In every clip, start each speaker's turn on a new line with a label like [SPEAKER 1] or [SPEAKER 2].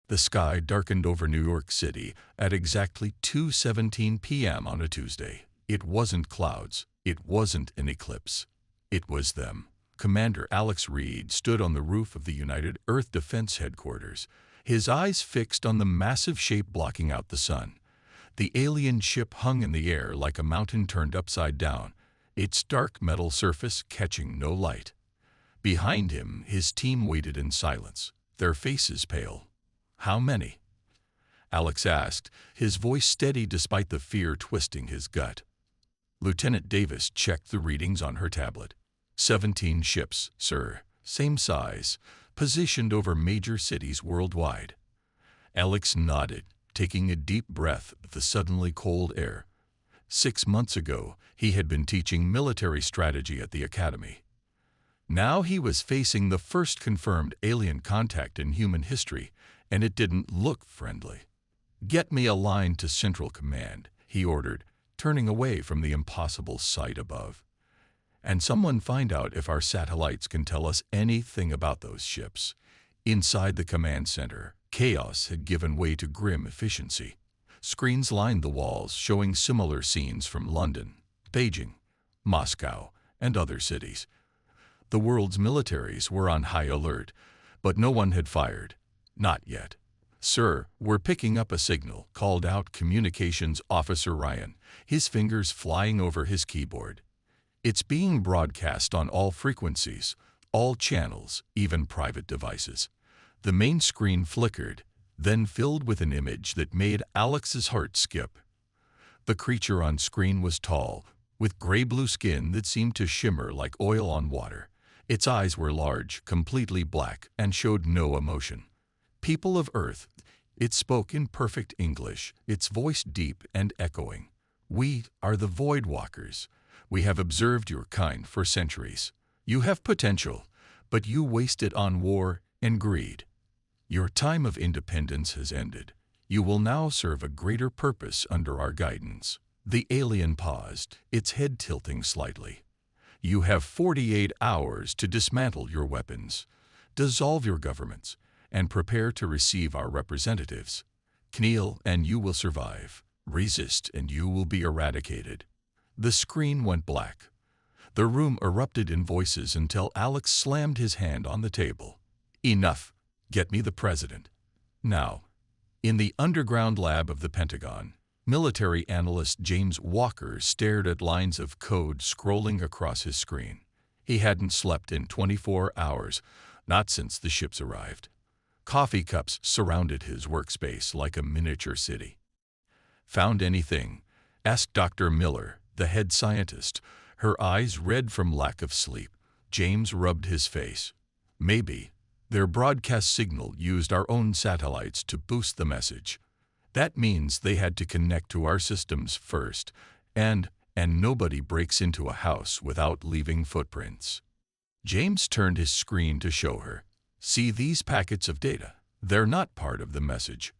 [SPEAKER 1] The sky darkened over New York City at exactly 2:17 p.m. on a Tuesday. It wasn't clouds. It wasn't an eclipse. It was them. Commander Alex Reed stood on the roof of the United Earth Defense Headquarters, his eyes fixed on the massive shape blocking out the sun. The alien ship hung in the air like a mountain turned upside down, its dark metal surface catching no light. Behind him, his team waited in silence, their faces pale. "How many?" Alex asked, his voice steady despite the fear twisting his gut. Lieutenant Davis checked the readings on her tablet. 17 ships, sir, same size, positioned over major cities worldwide. Alex nodded, taking a deep breath of the suddenly cold air. 6 months ago, he had been teaching military strategy at the academy. Now he was facing the first confirmed alien contact in human history, and it didn't look friendly. "Get me a line to Central Command," he ordered, turning away from the impossible sight above. "And someone find out if our satellites can tell us anything about those ships." Inside the command center, chaos had given way to grim efficiency. Screens lined the walls showing similar scenes from London, Beijing, Moscow, and other cities. The world's militaries were on high alert, but no one had fired. Not yet. "Sir, we're picking up a signal," called out Communications Officer Ryan, his fingers flying over his keyboard. "It's being broadcast on all frequencies, all channels, even private devices." The main screen flickered, then filled with an image that made Alex's heart skip. The creature on screen was tall, with gray-blue skin that seemed to shimmer like oil on water. Its eyes were large, completely black, and showed no emotion. "People of Earth," it spoke in perfect English, its voice deep and echoing. "We are the Void Walkers. We have observed your kind for centuries. You have potential, but you waste it on war and greed. Your time of independence has ended. You will now serve a greater purpose under our guidance." The alien paused, its head tilting slightly. "You have 48 hours to dismantle your weapons, dissolve your governments, and prepare to receive our representatives. Kneel and you will survive. Resist and you will be eradicated." The screen went black. The room erupted in voices until Alex slammed his hand on the table. "Enough. Get me the president. Now." In the underground lab of the Pentagon, military analyst James Walker stared at lines of code scrolling across his screen. He hadn't slept in 24 hours, not since the ships arrived. Coffee cups surrounded his workspace like a miniature city. "Found anything?" asked Dr. Miller, the head scientist, her eyes red from lack of sleep. James rubbed his face. "Maybe. Their broadcast signal used our own satellites to boost the message. That means they had to connect to our systems first, and nobody breaks into a house without leaving footprints." James turned his screen to show her. "See these packets of data? They're not part of the message.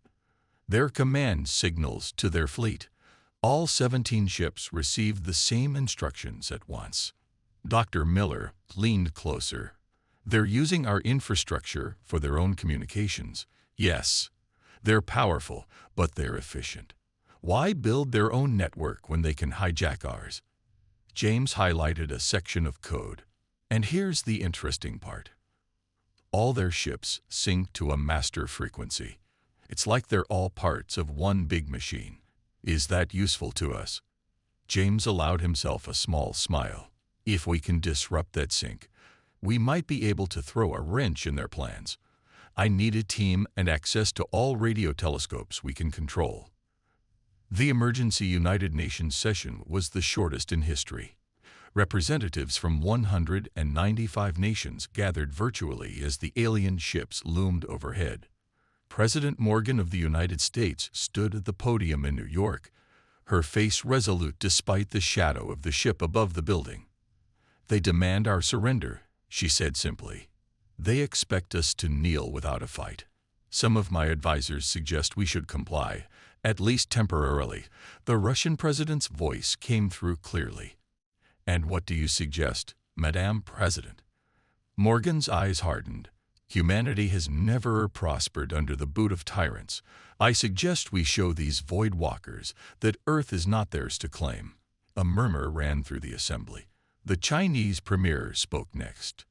[SPEAKER 1] They're command signals to their fleet. All 17 ships received the same instructions at once." Dr. Miller leaned closer. "They're using our infrastructure for their own communications. Yes, they're powerful, but they're efficient. Why build their own network when they can hijack ours?" James highlighted a section of code. "And here's the interesting part. All their ships sync to a master frequency. It's like they're all parts of one big machine. Is that useful to us?" James allowed himself a small smile. "If we can disrupt that sync, we might be able to throw a wrench in their plans. I need a team and access to all radio telescopes we can control." The emergency United Nations session was the shortest in history. Representatives from 195 nations gathered virtually as the alien ships loomed overhead. President Morgan of the United States stood at the podium in New York, her face resolute despite the shadow of the ship above the building. "They demand our surrender," she said simply. "They expect us to kneel without a fight. Some of my advisors suggest we should comply, at least temporarily." The Russian president's voice came through clearly. "And what do you suggest, Madame President?" Morgan's eyes hardened. Humanity has never prospered under the boot of tyrants. I suggest we show these void walkers that Earth is not theirs to claim." A murmur ran through the assembly. The Chinese premier spoke next.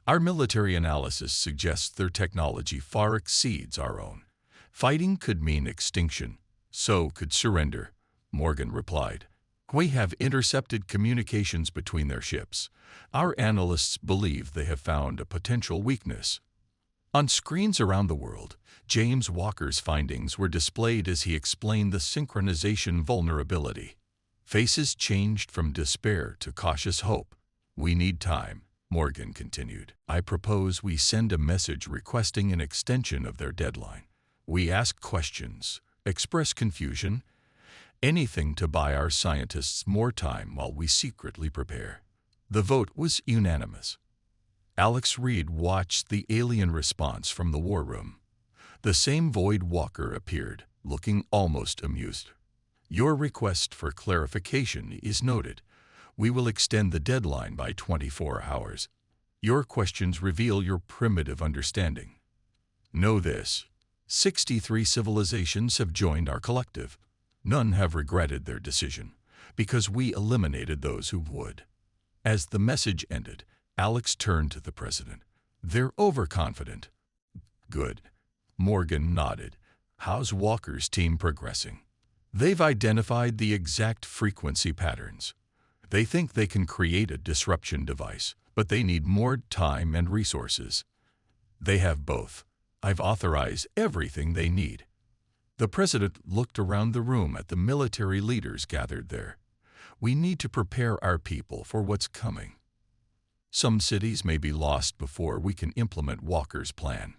[SPEAKER 1] "Our military analysis suggests their technology far exceeds our own. Fighting could mean extinction. So could surrender," Morgan replied. "We have intercepted communications between their ships. Our analysts believe they have found a potential weakness." On screens around the world, James Walker's findings were displayed as he explained the synchronization vulnerability. Faces changed from despair to cautious hope. "We need time," Morgan continued. "I propose we send a message requesting an extension of their deadline. We ask questions, express confusion, anything to buy our scientists more time while we secretly prepare." The vote was unanimous. Alex Reed watched the alien response from the war room. The same void walker appeared, looking almost amused. "Your request for clarification is noted. We will extend the deadline by 24 hours. Your questions reveal your primitive understanding. Know this: 63 civilizations have joined our collective. None have regretted their decision, because we eliminated those who would." As the message ended, Alex turned to the president. "They're overconfident." "Good." Morgan nodded. "How's Walker's team progressing?" "They've identified the exact frequency patterns. They think they can create a disruption device, but they need more time and resources. They have both. I've authorized everything they need." The president looked around the room at the military leaders gathered there. "We need to prepare our people for what's coming. Some cities may be lost before we can implement Walker's plan."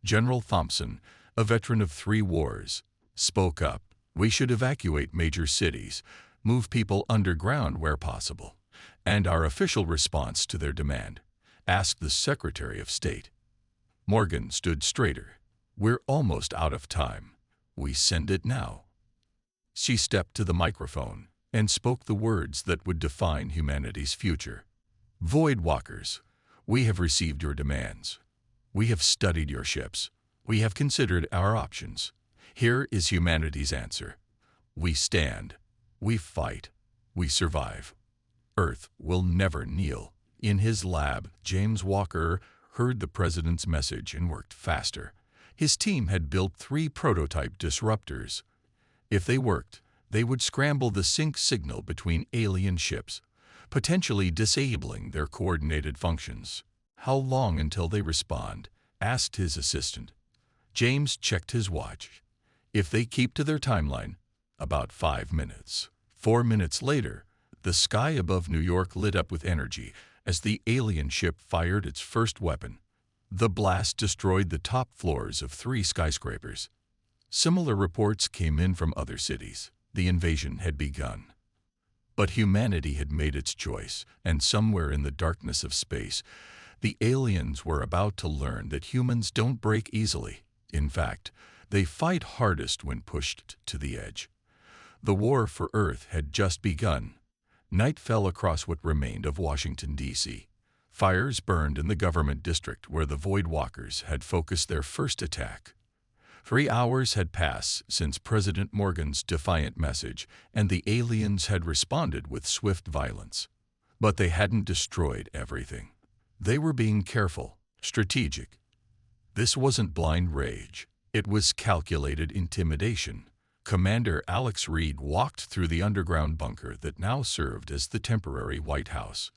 [SPEAKER 1] General Thompson, a veteran of 3 wars, spoke up. "We should evacuate major cities, move people underground where possible, and our official response to their demand. Ask the Secretary of State." Morgan stood straighter. "We're almost out of time. We send it now." She stepped to the microphone and spoke the words that would define humanity's future. "Void Walkers, we have received your demands. We have studied your ships. We have considered our options. Here is humanity's answer. We stand. We fight. We survive. Earth will never kneel." In his lab, James Walker heard the president's message and worked faster. His team had built 3 prototype disruptors. If they worked, they would scramble the sync signal between alien ships, potentially disabling their coordinated functions. "How long until they respond?" asked his assistant. James checked his watch. "If they keep to their timeline, about 5 minutes." 4 minutes later, the sky above New York lit up with energy as the alien ship fired its first weapon. The blast destroyed the top floors of 3 skyscrapers. Similar reports came in from other cities. The invasion had begun. But humanity had made its choice, and somewhere in the darkness of space, the aliens were about to learn that humans don't break easily. In fact, they fight hardest when pushed to the edge. The war for Earth had just begun. Night fell across what remained of Washington, D.C. Fires burned in the government district where the Void Walkers had focused their first attack. 3 hours had passed since President Morgan's defiant message, and the aliens had responded with swift violence. But they hadn't destroyed everything. They were being careful, strategic. This wasn't blind rage. It was calculated intimidation. Commander Alex Reed walked through the underground bunker that now served as the temporary White House.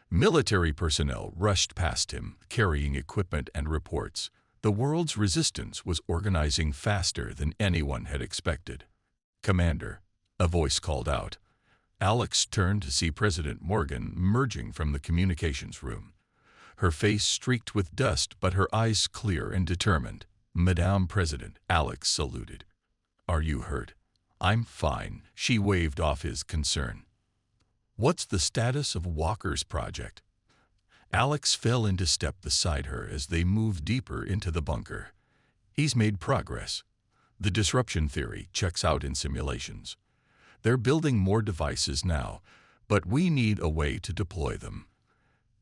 [SPEAKER 1] Military personnel rushed past him, carrying equipment and reports. The world's resistance was organizing faster than anyone had expected. "Commander," a voice called out. Alex turned to see President Morgan emerging from the communications room. Her face streaked with dust, but her eyes clear and determined. "Madame President," Alex saluted. "Are you hurt?" "I'm fine," she waved off his concern. "What's the status of Walker's project?" Alex fell into step beside her as they moved deeper into the bunker. "He's made progress. The disruption theory checks out in simulations. They're building more devices now, but we need a way to deploy them.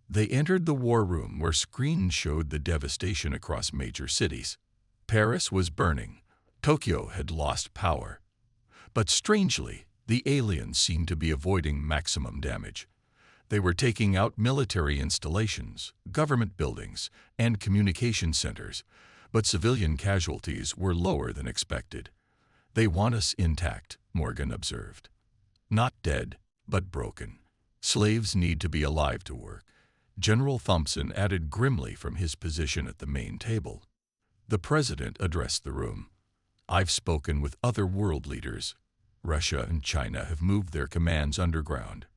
[SPEAKER 1] They entered the war room where screens showed the devastation across major cities. Paris was burning. Tokyo had lost power. But strangely, the aliens seemed to be avoiding maximum damage. They were taking out military installations, government buildings, and communication centers, but civilian casualties were lower than expected. They want us intact, Morgan observed. Not dead, but broken. Slaves need to be alive to work. General Thompson added grimly from his position at the main table. The president addressed the room. I've spoken with other world leaders. Russia and China have moved their commands underground.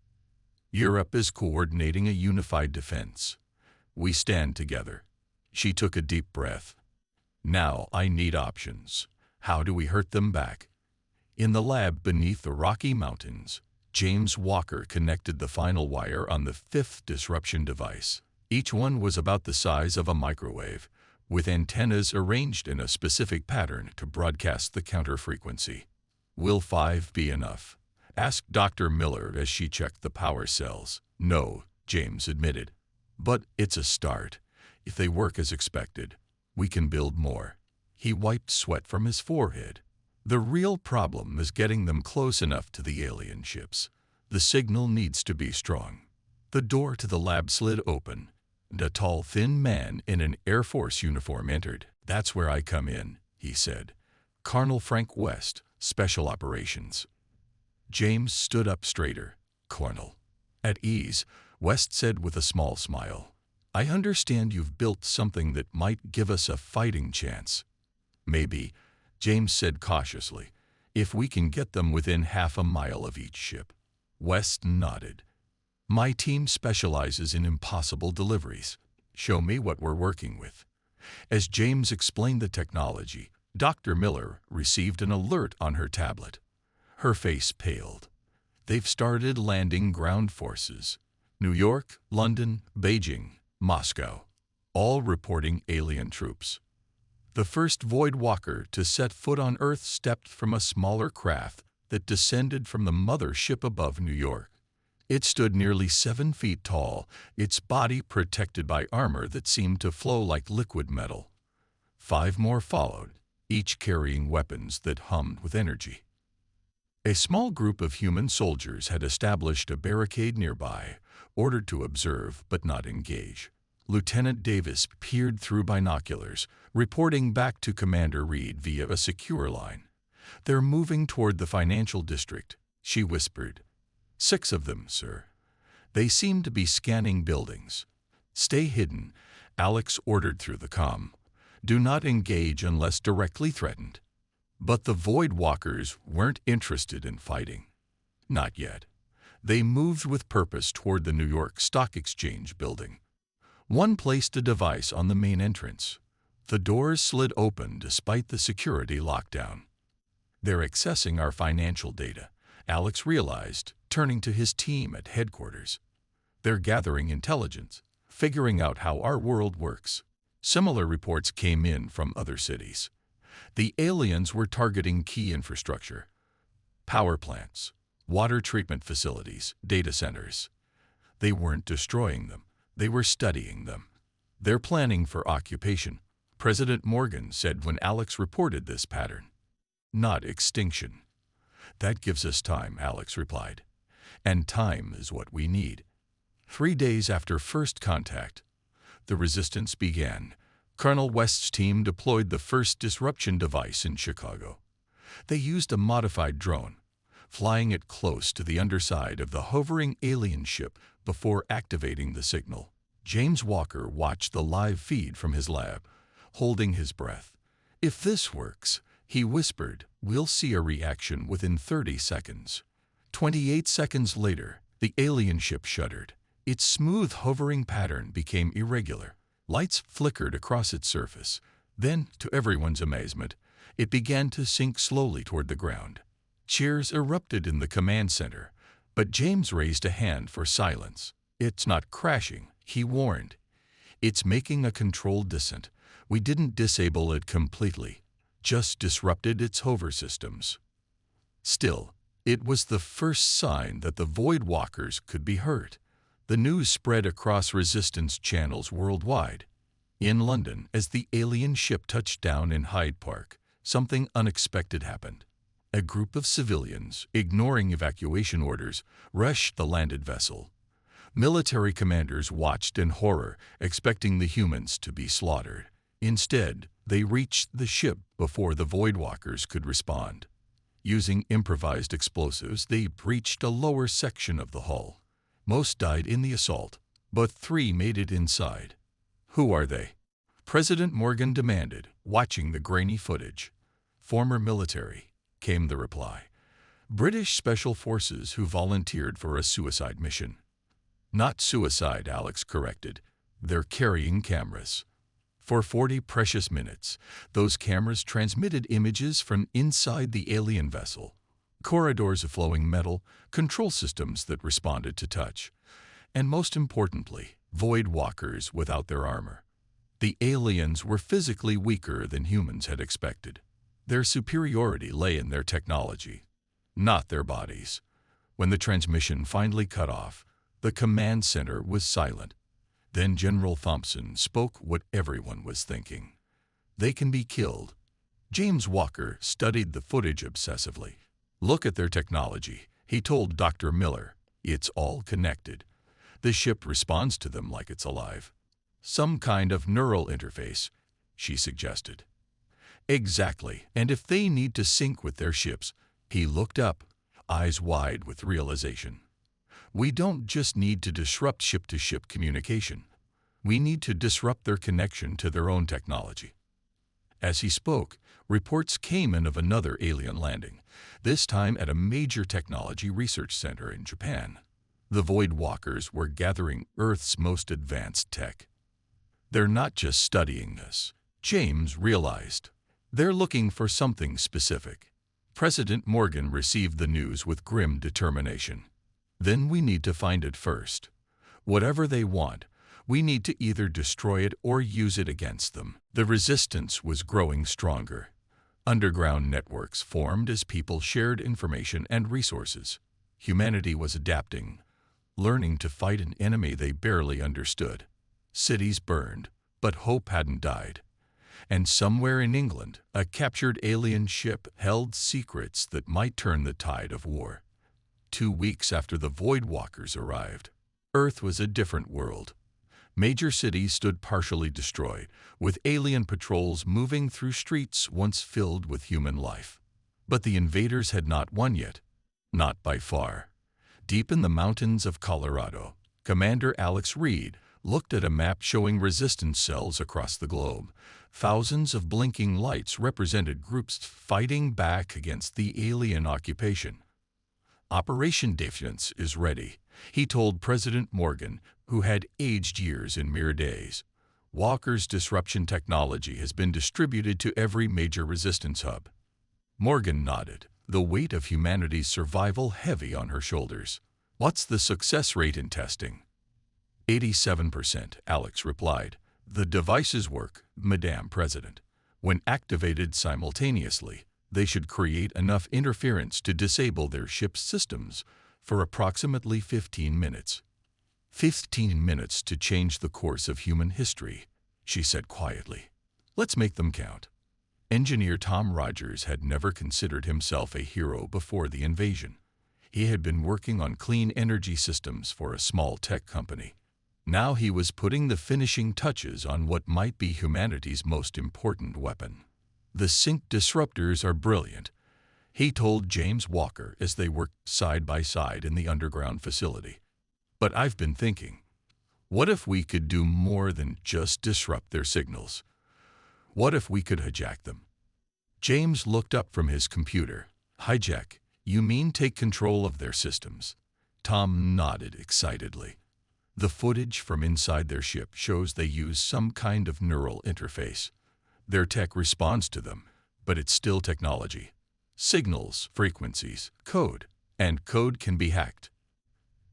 [SPEAKER 1] Europe is coordinating a unified defense. We stand together. She took a deep breath. Now I need options. How do we hurt them back? In the lab beneath the Rocky Mountains, James Walker connected the final wire on the fifth disruption device. Each one was about the size of a microwave, with antennas arranged in a specific pattern to broadcast the counter frequency. Will 5 be enough? Asked Dr. Miller as she checked the power cells. No, James admitted. But it's a start. If they work as expected, we can build more. He wiped sweat from his forehead. The real problem is getting them close enough to the alien ships. The signal needs to be strong. The door to the lab slid open, and a tall, thin man in an Air Force uniform entered. That's where I come in, he said. Colonel Frank West, Special Operations. James stood up straighter. Colonel. At ease, West said with a small smile. I understand you've built something that might give us a fighting chance. Maybe, James said cautiously, if we can get them within half a mile of each ship. West nodded. My team specializes in impossible deliveries. Show me what we're working with. As James explained the technology, Dr. Miller received an alert on her tablet. Her face paled. They've started landing ground forces. New York, London, Beijing, Moscow, all reporting alien troops. The first Void Walker to set foot on Earth stepped from a smaller craft that descended from the mother ship above New York. It stood nearly 7 feet tall, its body protected by armor that seemed to flow like liquid metal. 5 more followed, each carrying weapons that hummed with energy. A small group of human soldiers had established a barricade nearby, ordered to observe but not engage. Lieutenant Davis peered through binoculars, reporting back to Commander Reed via a secure line. They're moving toward the financial district, she whispered. 6 of them, sir. They seem to be scanning buildings. Stay hidden, Alex ordered through the comm. Do not engage unless directly threatened. But the Void Walkers weren't interested in fighting. Not yet. They moved with purpose toward the New York Stock Exchange building. One placed a device on the main entrance. The doors slid open despite the security lockdown. They're accessing our financial data, Alex realized, turning to his team at headquarters. They're gathering intelligence, figuring out how our world works. Similar reports came in from other cities. The aliens were targeting key infrastructure, power plants, water treatment facilities, data centers. They weren't destroying them. They were studying them. They're planning for occupation, President Morgan said when Alex reported this pattern. Not extinction. That gives us time, Alex replied. And time is what we need. 3 days after first contact, the resistance began. Colonel West's team deployed the first disruption device in Chicago. They used a modified drone, flying it close to the underside of the hovering alien ship before activating the signal. James Walker watched the live feed from his lab, holding his breath. If this works, he whispered, we'll see a reaction within 30 seconds. 28 seconds later, the alien ship shuddered. Its smooth hovering pattern became irregular. Lights flickered across its surface. Then, to everyone's amazement, it began to sink slowly toward the ground. Cheers erupted in the command center, but James raised a hand for silence. It's not crashing, he warned. It's making a controlled descent. We didn't disable it completely, just disrupted its hover systems. Still, it was the first sign that the Void Walkers could be hurt. The news spread across resistance channels worldwide. In London, as the alien ship touched down in Hyde Park, something unexpected happened. A group of civilians, ignoring evacuation orders, rushed the landed vessel. Military commanders watched in horror, expecting the humans to be slaughtered. Instead, they reached the ship before the Voidwalkers could respond. Using improvised explosives, they breached a lower section of the hull. Most died in the assault, but 3 made it inside. "Who are they?" President Morgan demanded, watching the grainy footage. "Former military," came the reply. "British Special Forces who volunteered for a suicide mission." "Not suicide," Alex corrected. "They're carrying cameras." For 40 precious minutes, those cameras transmitted images from inside the alien vessel. Corridors of flowing metal, control systems that responded to touch, and most importantly, void walkers without their armor. The aliens were physically weaker than humans had expected. Their superiority lay in their technology, not their bodies. When the transmission finally cut off, the command center was silent. Then General Thompson spoke what everyone was thinking. "They can be killed." James Walker studied the footage obsessively. "Look at their technology," he told Dr. Miller. "It's all connected. The ship responds to them like it's alive." "Some kind of neural interface," she suggested. "Exactly, and if they need to sync with their ships," he looked up, eyes wide with realization. "We don't just need to disrupt ship-to-ship communication. We need to disrupt their connection to their own technology." As he spoke, reports came in of another alien landing, this time at a major technology research center in Japan. The Void Walkers were gathering Earth's most advanced tech. "They're not just studying this," James realized. "They're looking for something specific." President Morgan received the news with grim determination. "Then we need to find it first. Whatever they want, we need to either destroy it or use it against them." The resistance was growing stronger. Underground networks formed as people shared information and resources. Humanity was adapting, learning to fight an enemy they barely understood. Cities burned, but hope hadn't died. And somewhere in England, a captured alien ship held secrets that might turn the tide of war. 2 weeks after the Voidwalkers arrived, Earth was a different world. Major cities stood partially destroyed, with alien patrols moving through streets once filled with human life. But the invaders had not won yet, not by far. Deep in the mountains of Colorado, Commander Alex Reed looked at a map showing resistance cells across the globe. Thousands of blinking lights represented groups fighting back against the alien occupation. "Operation Defiance is ready," he told President Morgan, who had aged years in mere days. "Walker's disruption technology has been distributed to every major resistance hub." Morgan nodded, the weight of humanity's survival heavy on her shoulders. "What's the success rate in testing?" 87%, Alex replied. "The devices work, Madame President. When activated simultaneously, they should create enough interference to disable their ship's systems for approximately 15 minutes. 15 minutes to change the course of human history," she said quietly. "Let's make them count." Engineer Tom Rogers had never considered himself a hero before the invasion. He had been working on clean energy systems for a small tech company. Now he was putting the finishing touches on what might be humanity's most important weapon. "The sync disruptors are brilliant," he told James Walker as they worked side by side in the underground facility. "But I've been thinking, what if we could do more than just disrupt their signals? What if we could hijack them?" James looked up from his computer. "Hijack? You mean take control of their systems?" Tom nodded excitedly. "The footage from inside their ship shows they use some kind of neural interface. Their tech responds to them, but it's still technology. Signals, frequencies, code, and code can be hacked."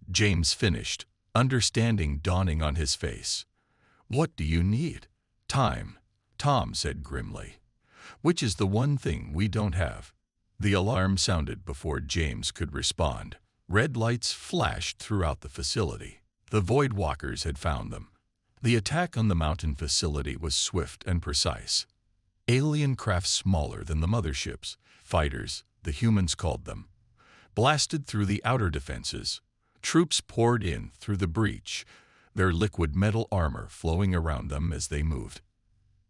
[SPEAKER 1] James finished, understanding dawning on his face. "What do you need?" "Time," Tom said grimly. "Which is the one thing we don't have." The alarm sounded before James could respond. Red lights flashed throughout the facility. The Void Walkers had found them. The attack on the mountain facility was swift and precise. Alien craft smaller than the motherships, fighters, the humans called them, blasted through the outer defenses. Troops poured in through the breach, their liquid metal armor flowing around them as they moved.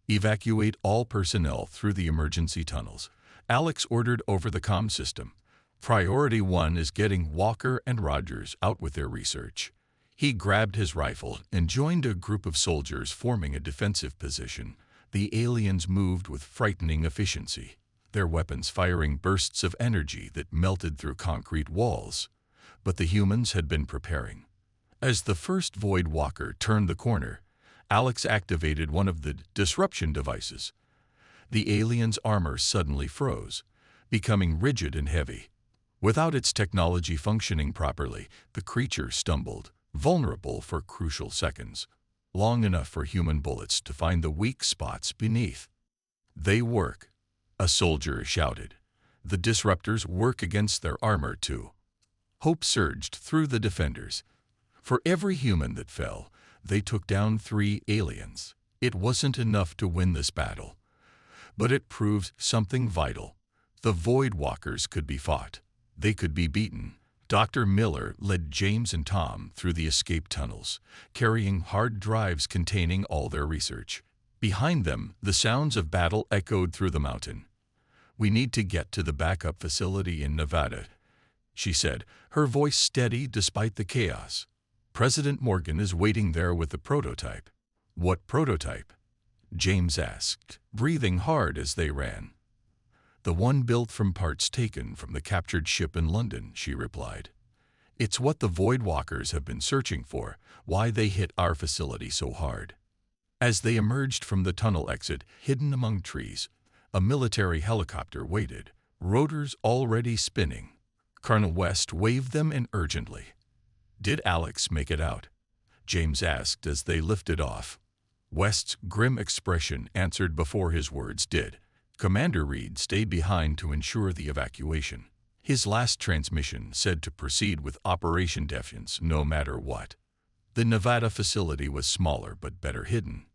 [SPEAKER 1] Evacuate all personnel through the emergency tunnels, Alex ordered over the comm system. Priority 1 is getting Walker and Rogers out with their research. He grabbed his rifle and joined a group of soldiers forming a defensive position. The aliens moved with frightening efficiency, their weapons firing bursts of energy that melted through concrete walls. But the humans had been preparing. As the first Void Walker turned the corner, Alex activated one of the disruption devices. The alien's armor suddenly froze, becoming rigid and heavy. Without its technology functioning properly, the creature stumbled, vulnerable for crucial seconds, long enough for human bullets to find the weak spots beneath. They work, a soldier shouted. The disruptors work against their armor too. Hope surged through the defenders. For every human that fell, they took down 3 aliens. It wasn't enough to win this battle, but it proved something vital. The Void Walkers could be fought. They could be beaten. Dr. Miller led James and Tom through the escape tunnels, carrying hard drives containing all their research. Behind them, the sounds of battle echoed through the mountain. "We need to get to the backup facility in Nevada," she said, her voice steady despite the chaos. "President Morgan is waiting there with the prototype." "What prototype?" James asked, breathing hard as they ran. "The one built from parts taken from the captured ship in London," she replied. "It's what the Void Walkers have been searching for, why they hit our facility so hard." As they emerged from the tunnel exit, hidden among trees, a military helicopter waited, rotors already spinning. Colonel West waved them in urgently. "Did Alex make it out?" James asked as they lifted off. West's grim expression answered before his words did. Commander Reed stayed behind to ensure the evacuation. His last transmission said to proceed with Operation Defiance no matter what. The Nevada facility was smaller but better hidden.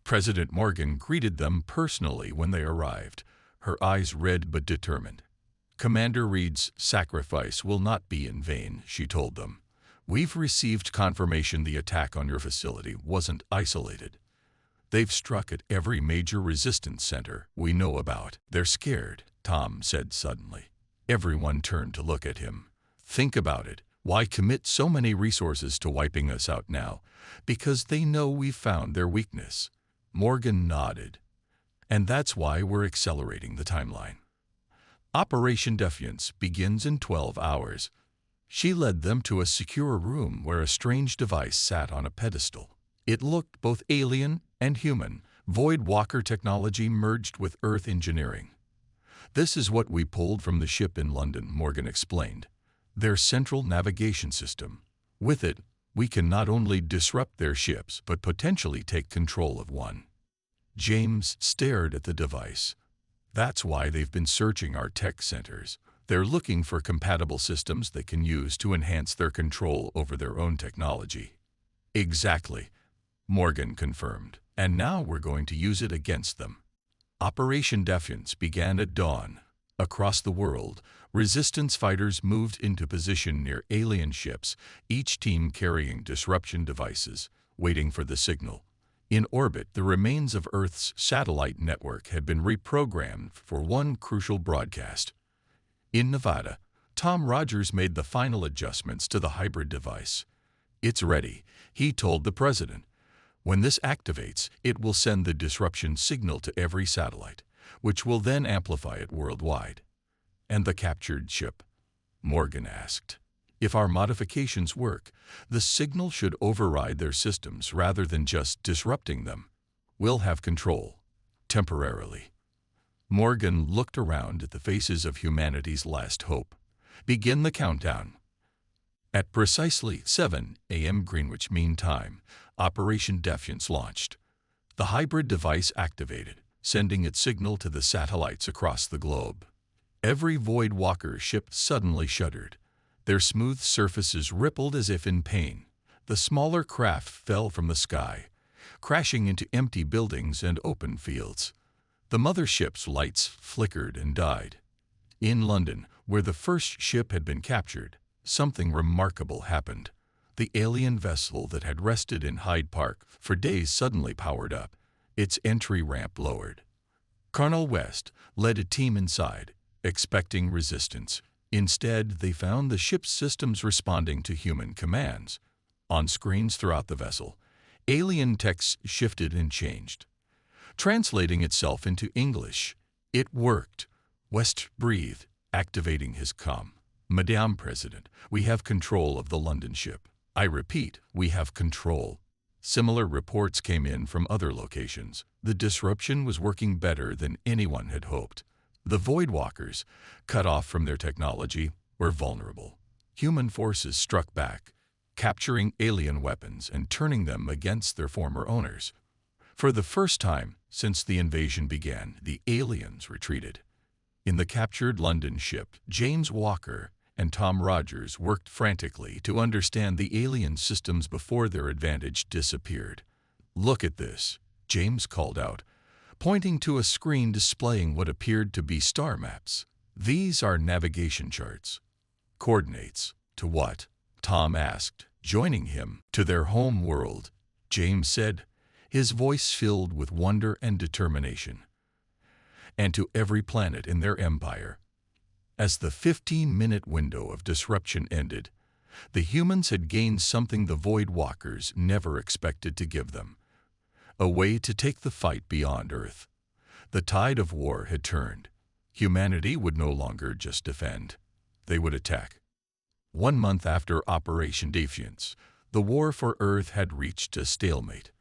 [SPEAKER 1] President Morgan greeted them personally when they arrived, her eyes red but determined. "Commander Reed's sacrifice will not be in vain," she told them. "We've received confirmation the attack on your facility wasn't isolated. They've struck at every major resistance center we know about." "They're scared," Tom said suddenly. Everyone turned to look at him. "Think about it. Why commit so many resources to wiping us out now? Because they know we've found their weakness." Morgan nodded. "And that's why we're accelerating the timeline. Operation Defiance begins in 12 hours. She led them to a secure room where a strange device sat on a pedestal. It looked both alien and human, Void Walker technology merged with Earth engineering. "This is what we pulled from the ship in London," Morgan explained. "Their central navigation system. With it, we can not only disrupt their ships but potentially take control of one." James stared at the device. "That's why they've been searching our tech centers. They're looking for compatible systems they can use to enhance their control over their own technology." "Exactly," Morgan confirmed. "And now we're going to use it against them." Operation Defiance began at dawn. Across the world, resistance fighters moved into position near alien ships, each team carrying disruption devices, waiting for the signal. In orbit, the remains of Earth's satellite network had been reprogrammed for one crucial broadcast. In Nevada, Tom Rogers made the final adjustments to the hybrid device. "It's ready," he told the president. "When this activates, it will send the disruption signal to every satellite, which will then amplify it worldwide." "And the captured ship?" Morgan asked. "If our modifications work, the signal should override their systems rather than just disrupting them. We'll have control, temporarily." Morgan looked around at the faces of humanity's last hope. "Begin the countdown." At precisely 7 a.m. Greenwich Mean Time, Operation Defiance launched. The hybrid device activated, sending its signal to the satellites across the globe. Every Void Walker ship suddenly shuddered. Their smooth surfaces rippled as if in pain. the smaller craft fell from the sky, crashing into empty buildings and open fields. The mothership's lights flickered and died. In London, where the first ship had been captured, something remarkable happened. The alien vessel that had rested in Hyde Park for days suddenly powered up, its entry ramp lowered. Colonel West led a team inside, expecting resistance. Instead, they found the ship's systems responding to human commands. On screens throughout the vessel, alien text shifted and changed, translating itself into English. It worked. West breathed, activating his comm. "Madame President, we have control of the London ship. I repeat, we have control." Similar reports came in from other locations. The disruption was working better than anyone had hoped. The Voidwalkers, cut off from their technology, were vulnerable. Human forces struck back, capturing alien weapons and turning them against their former owners. For the first time since the invasion began, the aliens retreated. In the captured London ship, James Walker and Tom Rogers worked frantically to understand the alien systems before their advantage disappeared. "Look at this," James called out, pointing to a screen displaying what appeared to be star maps. "These are navigation charts." "Coordinates to what?" Tom asked, joining him. "To their home world," James said, his voice filled with wonder and determination. "And to every planet in their empire." As the 15-minute window of disruption ended, the humans had gained something the Voidwalkers never expected to give them: a way to take the fight beyond Earth. The tide of war had turned. Humanity would no longer just defend. They would attack. 1 month after Operation Defiance, the war for Earth had reached a stalemate.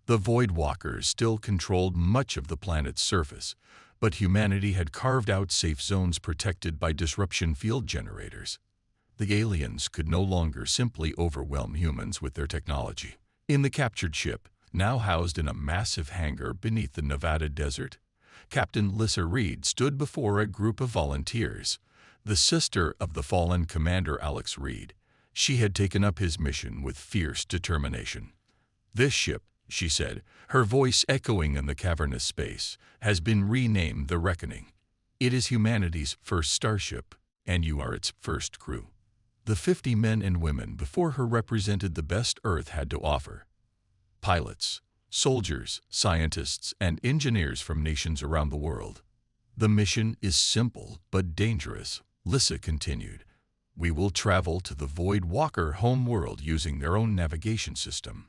[SPEAKER 1] The Voidwalkers still controlled much of the planet's surface, but humanity had carved out safe zones protected by disruption field generators. The aliens could no longer simply overwhelm humans with their technology. In the captured ship, now housed in a massive hangar beneath the Nevada desert, Captain Lissa Reed stood before a group of volunteers, the sister of the fallen Commander Alex Reed. She had taken up his mission with fierce determination. "This ship," she said, her voice echoing in the cavernous space, "has been renamed the Reckoning. It is humanity's first starship, and you are its first crew." The 50 men and women before her represented the best Earth had to offer. Pilots, soldiers, scientists, and engineers from nations around the world. "The mission is simple but dangerous," Lissa continued. "We will travel to the Voidwalker homeworld using their own navigation system.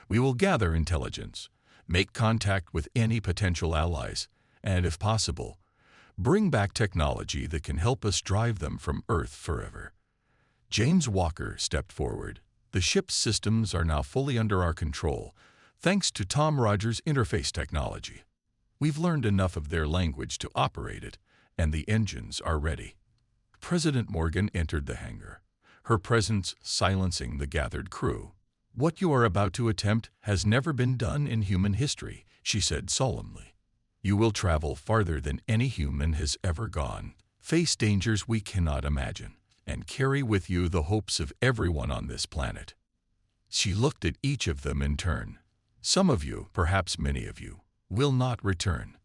[SPEAKER 1] We will gather intelligence, make contact with any potential allies, and, if possible, bring back technology that can help us drive them from Earth forever." James Walker stepped forward. "The ship's systems are now fully under our control, thanks to Tom Rogers' interface technology. We've learned enough of their language to operate it, and the engines are ready." President Morgan entered the hangar, her presence silencing the gathered crew. "What you are about to attempt has never been done in human history," she said solemnly. "You will travel farther than any human has ever gone, face dangers we cannot imagine, and carry with you the hopes of everyone on this planet." She looked at each of them in turn. "Some of you, perhaps many of you, will not return.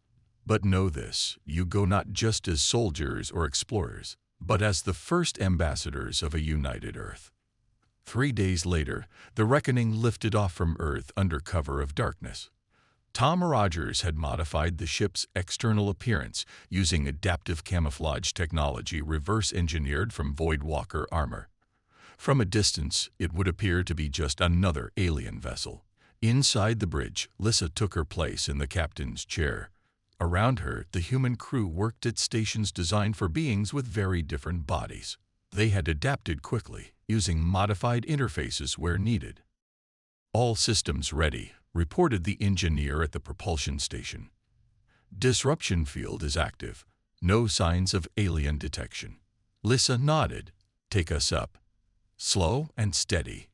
[SPEAKER 1] But know this, you go not just as soldiers or explorers, but as the first ambassadors of a united Earth." 3 days later, the Reckoning lifted off from Earth under cover of darkness. Tom Rogers had modified the ship's external appearance using adaptive camouflage technology reverse-engineered from Voidwalker armor. From a distance, it would appear to be just another alien vessel. Inside the bridge, Lissa took her place in the captain's chair. Around her, the human crew worked at stations designed for beings with very different bodies. They had adapted quickly, using modified interfaces where needed. "All systems ready," reported the engineer at the propulsion station. "Disruption field is active. No signs of alien detection." Lissa nodded. "Take us up." Slow and steady.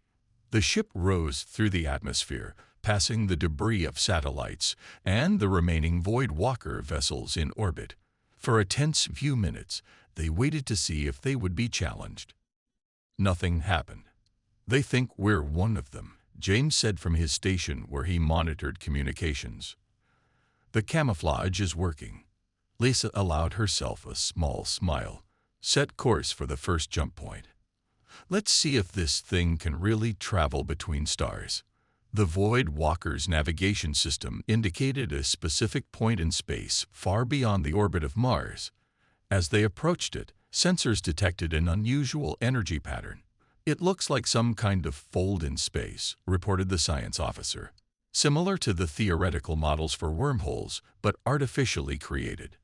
[SPEAKER 1] The ship rose through the atmosphere, passing the debris of satellites and the remaining Voidwalker vessels in orbit. For a tense few minutes, they waited to see if they would be challenged. Nothing happened. They think we're one of them, James said from his station where he monitored communications. The camouflage is working. Lisa allowed herself a small smile. Set course for the first jump point. Let's see if this thing can really travel between stars. The Void Walker's navigation system indicated a specific point in space far beyond the orbit of Mars. As they approached it, sensors detected an unusual energy pattern. It looks like some kind of fold in space, reported the science officer. Similar to the theoretical models for wormholes, but artificially created.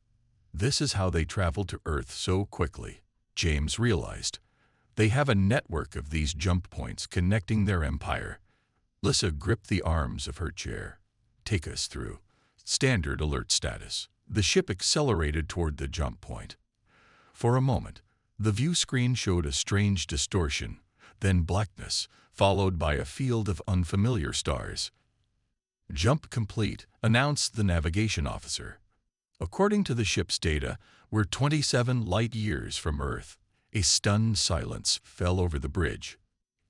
[SPEAKER 1] This is how they traveled to Earth so quickly, James realized. They have a network of these jump points connecting their empire. Lisa gripped the arms of her chair. Take us through. Standard alert status. The ship accelerated toward the jump point. For a moment, the view screen showed a strange distortion, then blackness, followed by a field of unfamiliar stars. Jump complete, announced the navigation officer. According to the ship's data, we're 27 light-years from Earth. A stunned silence fell over the bridge.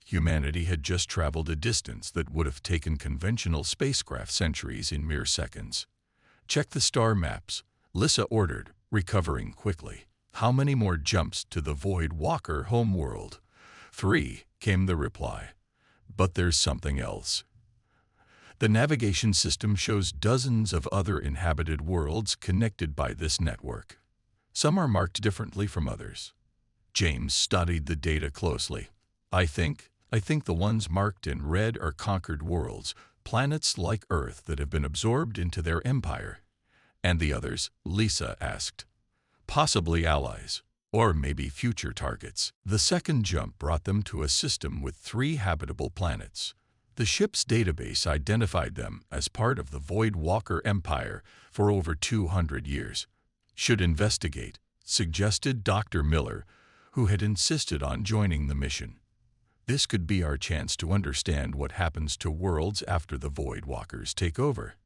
[SPEAKER 1] Humanity had just traveled a distance that would have taken conventional spacecraft centuries in mere seconds. Check the star maps, Lisa ordered, recovering quickly. How many more jumps to the Void Walker homeworld? 3, came the reply. But there's something else. The navigation system shows dozens of other inhabited worlds connected by this network. Some are marked differently from others. James studied the data closely. I think the ones marked in red are conquered worlds, planets like Earth that have been absorbed into their empire. And the others, Lisa asked. Possibly allies, or maybe future targets. The second jump brought them to a system with 3 habitable planets. The ship's database identified them as part of the Void Walker Empire for over 200 years. Should investigate, suggested Dr. Miller, who had insisted on joining the mission. This could be our chance to understand what happens to worlds after the Void Walkers take over.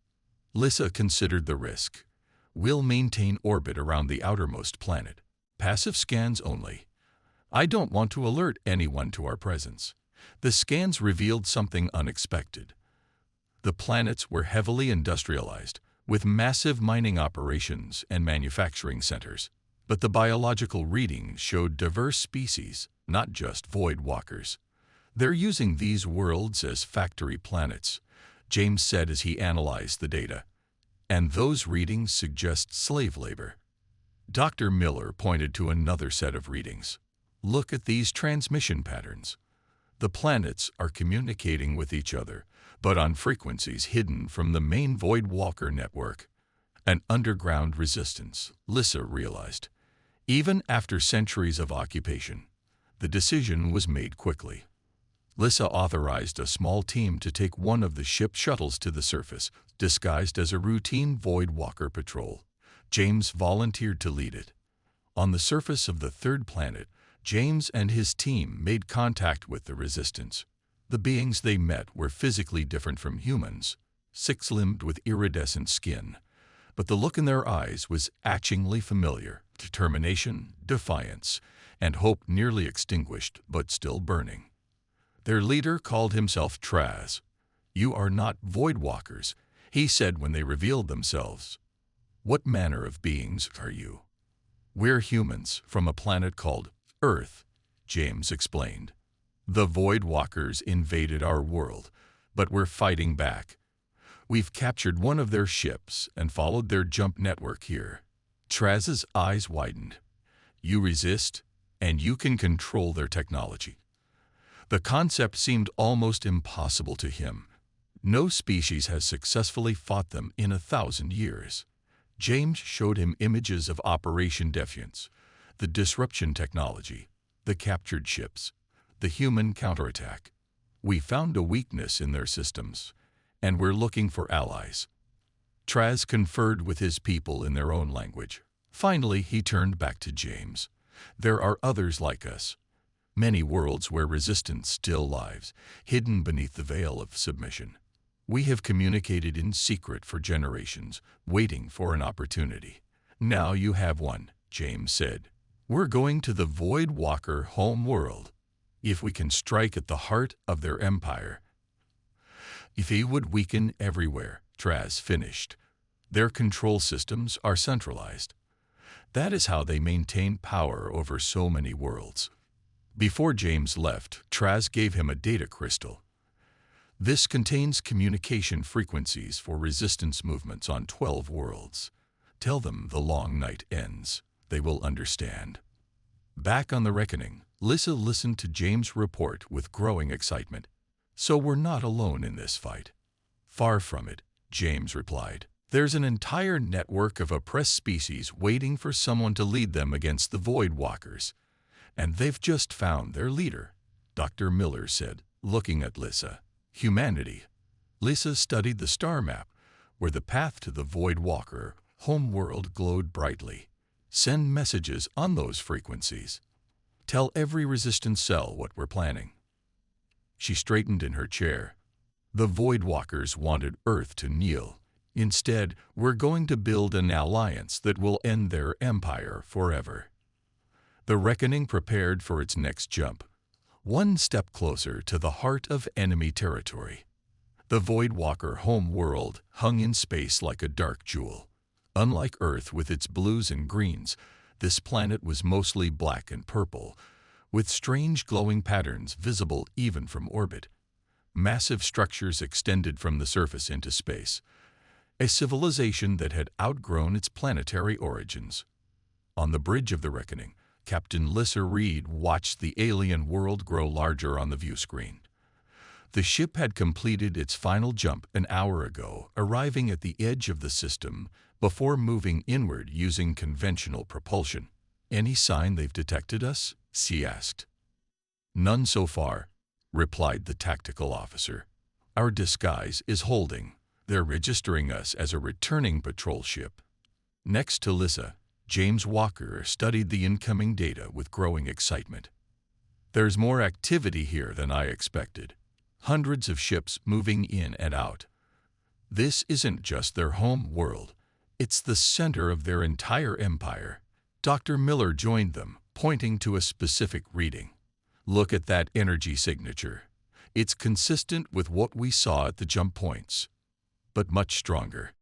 [SPEAKER 1] Lisa considered the risk. We'll maintain orbit around the outermost planet. Passive scans only. I don't want to alert anyone to our presence. The scans revealed something unexpected. The planets were heavily industrialized, with massive mining operations and manufacturing centers. But the biological readings showed diverse species, not just Void Walkers. They're using these worlds as factory planets, James said as he analyzed the data. And those readings suggest slave labor. Dr. Miller pointed to another set of readings. Look at these transmission patterns. The planets are communicating with each other, but on frequencies hidden from the main Void Walker network. An underground resistance, Lisa realized. Even after centuries of occupation, the decision was made quickly. Lisa authorized a small team to take one of the ship shuttles to the surface, disguised as a routine Void Walker patrol. James volunteered to lead it. On the surface of the third planet, James and his team made contact with the resistance. The beings they met were physically different from humans, 6-limbed with iridescent skin. But the look in their eyes was etchingly familiar. Determination, defiance, and hope nearly extinguished but still burning. Their leader called himself Traz. You are not Void Walkers, he said when they revealed themselves. What manner of beings are you? We're humans from a planet called Earth, James explained. The Void Walkers invaded our world, but we're fighting back. We've captured one of their ships and followed their jump network here. Traz's eyes widened. You resist, and you can control their technology. The concept seemed almost impossible to him. No species has successfully fought them in 1,000 years. James showed him images of Operation Defiance, the disruption technology, the captured ships, the human counterattack. We found a weakness in their systems, and we're looking for allies. Traz conferred with his people in their own language. Finally, he turned back to James. There are others like us. Many worlds where resistance still lives, hidden beneath the veil of submission. We have communicated in secret for generations, waiting for an opportunity. Now you have one, James said. We're going to the Void Walker home world. If we can strike at the heart of their empire, if it would weaken everywhere, Traz finished. Their control systems are centralized. That is how they maintain power over so many worlds. Before James left, Traz gave him a data crystal. This contains communication frequencies for resistance movements on 12 worlds. Tell them the long night ends. They will understand. Back on the Reckoning, Lissa listened to James' report with growing excitement. So we're not alone in this fight. Far from it, James replied. There's an entire network of oppressed species waiting for someone to lead them against the Void Walkers. And they've just found their leader, Dr. Miller said, looking at Lissa. Humanity. Lissa studied the star map, where the path to the Void Walker homeworld glowed brightly. Send messages on those frequencies. Tell every resistance cell what we're planning. She straightened in her chair. The Void Walkers wanted Earth to kneel. Instead, we're going to build an alliance that will end their empire forever. The Reckoning prepared for its next jump, one step closer to the heart of enemy territory. The Void Walker home world hung in space like a dark jewel. Unlike Earth with its blues and greens, this planet was mostly black and purple, with strange glowing patterns visible even from orbit. Massive structures extended from the surface into space, a civilization that had outgrown its planetary origins. On the bridge of the Reckoning, Captain Lissa Reed watched the alien world grow larger on the view screen. The ship had completed its final jump an hour ago, arriving at the edge of the system before moving inward using conventional propulsion. Any sign they've detected us? She asked. None so far, replied the tactical officer. Our disguise is holding. They're registering us as a returning patrol ship. Next to Lissa, James Walker studied the incoming data with growing excitement. There's more activity here than I expected. Hundreds of ships moving in and out. This isn't just their home world. It's the center of their entire empire. Dr. Miller joined them, pointing to a specific reading. Look at that energy signature. It's consistent with what we saw at the jump points, but much stronger.